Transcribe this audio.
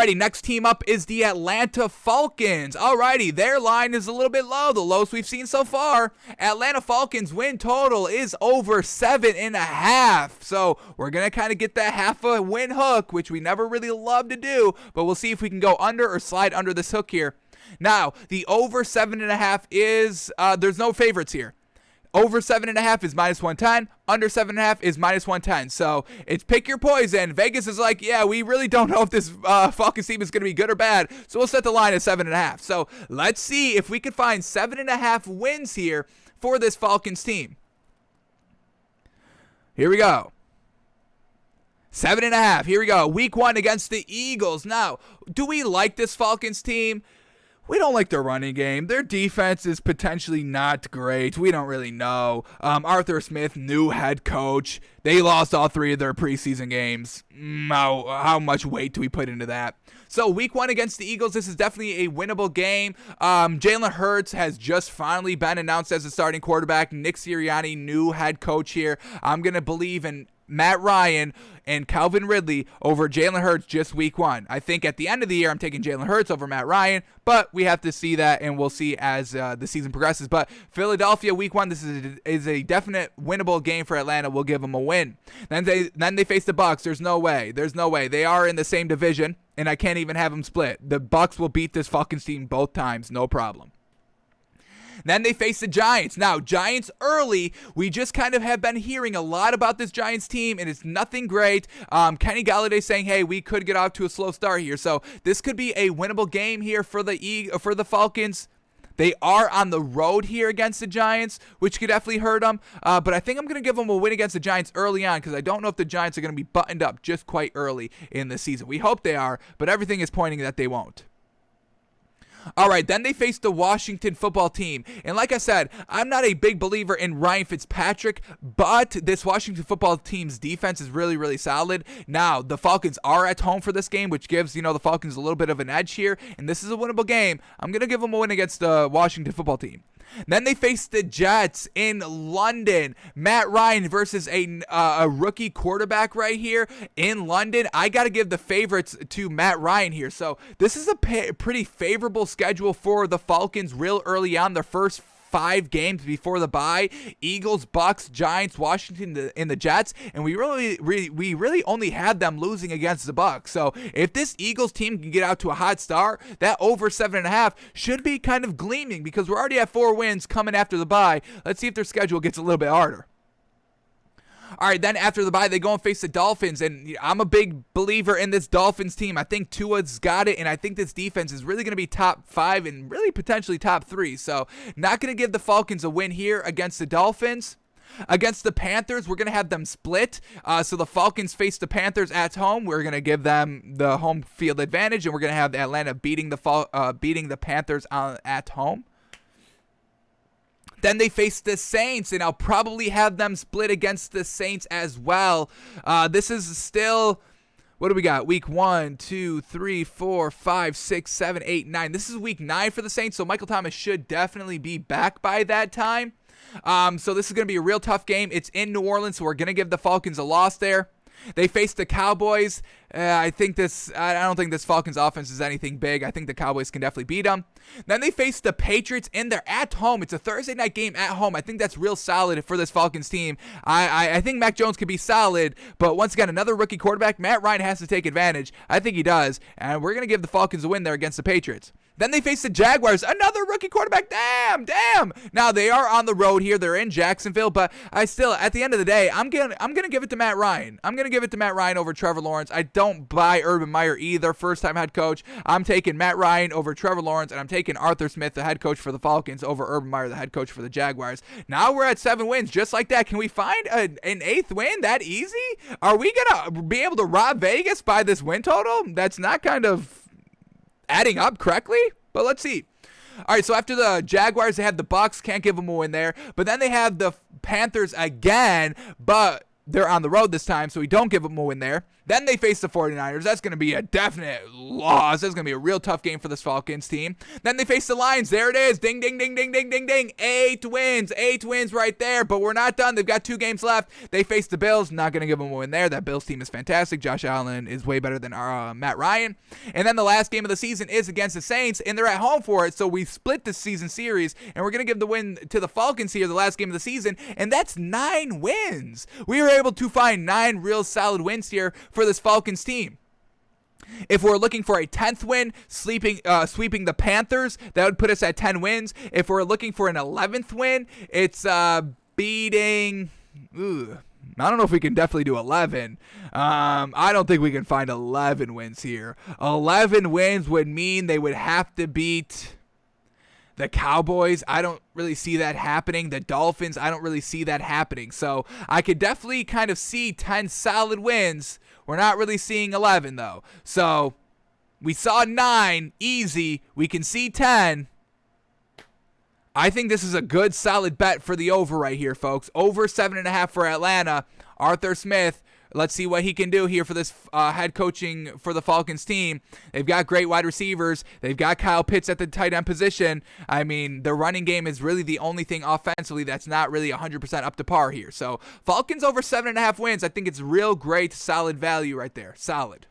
Alrighty, next team up is the Atlanta Falcons. Alrighty, their line is a little bit low, the lowest we've seen so far. Atlanta Falcons win total is over 7.5. So we're going to kind of get that half a win hook, which we never really love to do, but we'll see if we can go under or slide under this hook here. Now, the over 7.5 is, there's no favorites here. Over 7.5 is -110. Under 7.5 is -110. So it's pick your poison. Vegas is like, yeah, we really don't know if this Falcons team is going to be good or bad. So we'll set the line at 7.5. So let's see if we can find 7.5 wins here for this Falcons team. Here we go. 7.5. Here we go. Week 1 against the Eagles. Now, do we like this Falcons team? We don't like their running game. Their defense is potentially not great. We don't really know. Arthur Smith, new head coach. They lost all 3 of their preseason games. How much weight do we put into that? So week 1 against the Eagles, this is definitely a winnable game. Jalen Hurts has just finally been announced as a starting quarterback. Nick Sirianni, new head coach here. I'm going to believe in Matt Ryan and Calvin Ridley over Jalen Hurts just week 1. I think at the end of the year, I'm taking Jalen Hurts over Matt Ryan, but we have to see that, and we'll see as the season progresses. But Philadelphia week 1, this is a definite winnable game for Atlanta. We'll give them a win. Then they face the Bucs. There's no way. They are in the same division, and I can't even have them split. The Bucs will beat this Falcons team both times, no problem. Then they face the Giants. Now, Giants early, we just kind of have been hearing a lot about this Giants team, and it's nothing great. Kenny Galladay saying, hey, we could get off to a slow start here. So this could be a winnable game here for the Falcons. They are on the road here against the Giants, which could definitely hurt them. But I think I'm going to give them a win against the Giants early on because I don't know if the Giants are going to be buttoned up just quite early in the season. We hope they are, but everything is pointing that they won't. All right, then they face the Washington football team. And like I said, I'm not a big believer in Ryan Fitzpatrick, but this Washington football team's defense is really, really solid. Now, the Falcons are at home for this game, which gives, the Falcons a little bit of an edge here. And this is a winnable game. I'm going to give them a win against the Washington football team. Then they face the Jets in London. Matt Ryan versus a rookie quarterback right here in London. I got to give the favorites to Matt Ryan here. So this is a pretty favorable schedule for the Falcons real early on. Their first 5 games before the bye: Eagles, Bucs, Giants, Washington, and the Jets. And we really only had them losing against the Bucs. So if this Eagles team can get out to a hot start, that over 7.5 should be kind of gleaming because we're already at 4 wins coming after the bye. Let's see if their schedule gets a little bit harder. All right, then after the bye, they go and face the Dolphins, and I'm a big believer in this Dolphins team. I think Tua's got it, and I think this defense is really going to be top 5 and really potentially top 3. So not going to give the Falcons a win here against the Dolphins. Against the Panthers, we're going to have them split. So the Falcons face the Panthers at home. We're going to give them the home field advantage, and we're going to have Atlanta beating the Panthers at home. Then they face the Saints, and I'll probably have them split against the Saints as well. This is still, what do we got? Week 1, 2, 3, 4, 5, 6, 7, 8, 9. This is week 9 for the Saints, so Michael Thomas should definitely be back by that time. So this is going to be a real tough game. It's in New Orleans, so we're going to give the Falcons a loss there. They face the Cowboys. I don't think this Falcons offense is anything big. I think the Cowboys can definitely beat them. Then they face the Patriots, and they're at home. It's a Thursday night game at home. I think that's real solid for this Falcons team. I think Mac Jones could be solid, but once again, another rookie quarterback. Matt Ryan has to take advantage. I think he does, and we're going to give the Falcons a win there against the Patriots. Then they face the Jaguars, another rookie quarterback. Damn. Now they are on the road here. They're in Jacksonville, but I still, at the end of the day, I'm gonna give it to Matt Ryan. I'm gonna give it to Matt Ryan over Trevor Lawrence. I don't buy Urban Meyer either, first-time head coach. I'm taking Matt Ryan over Trevor Lawrence, and I'm taking Arthur Smith, the head coach for the Falcons, over Urban Meyer, the head coach for the Jaguars. Now we're at 7 wins, just like that. Can we find an 8th win that easy? Are we gonna be able to rob Vegas by this win total? That's not kind of adding up correctly, but let's see. All right, so after the Jaguars, they have the Bucs. Can't give them a win there. But then they have the Panthers again, but they're on the road this time, so we don't give them a win there. Then they face the 49ers. That's going to be a definite loss. That's going to be a real tough game for this Falcons team. Then they face the Lions. There it is. Ding, ding, ding, ding, ding, ding, ding. 8 wins. 8 wins right there. But we're not done. They've got 2 games left. They face the Bills. Not going to give them a win there. That Bills team is fantastic. Josh Allen is way better than Matt Ryan. And then the last game of the season is against the Saints, and they're at home for it. So we split the season series, and we're going to give the win to the Falcons here, the last game of the season, and that's 9 wins. We were able to find 9 real solid wins here for this Falcons team. If we're looking for a 10th win, sweeping the Panthers, that would put us at 10 wins. If we're looking for an 11th win, it's beating... I don't know if we can definitely do 11. I don't think we can find 11 wins here. 11 wins would mean they would have to beat the Cowboys. I don't really see that happening. The Dolphins, I don't really see that happening. So I could definitely kind of see 10 solid wins. We're not really seeing 11, though. So we saw 9, easy. We can see 10. I think this is a good, solid bet for the over right here, folks. Over 7.5 for Atlanta. Arthur Smith, let's see what he can do here for this head coaching for the Falcons team. They've got great wide receivers. They've got Kyle Pitts at the tight end position. I mean, the running game is really the only thing offensively that's not really 100% up to par here. So Falcons over 7.5 wins. I think it's real great, solid value right there. Solid.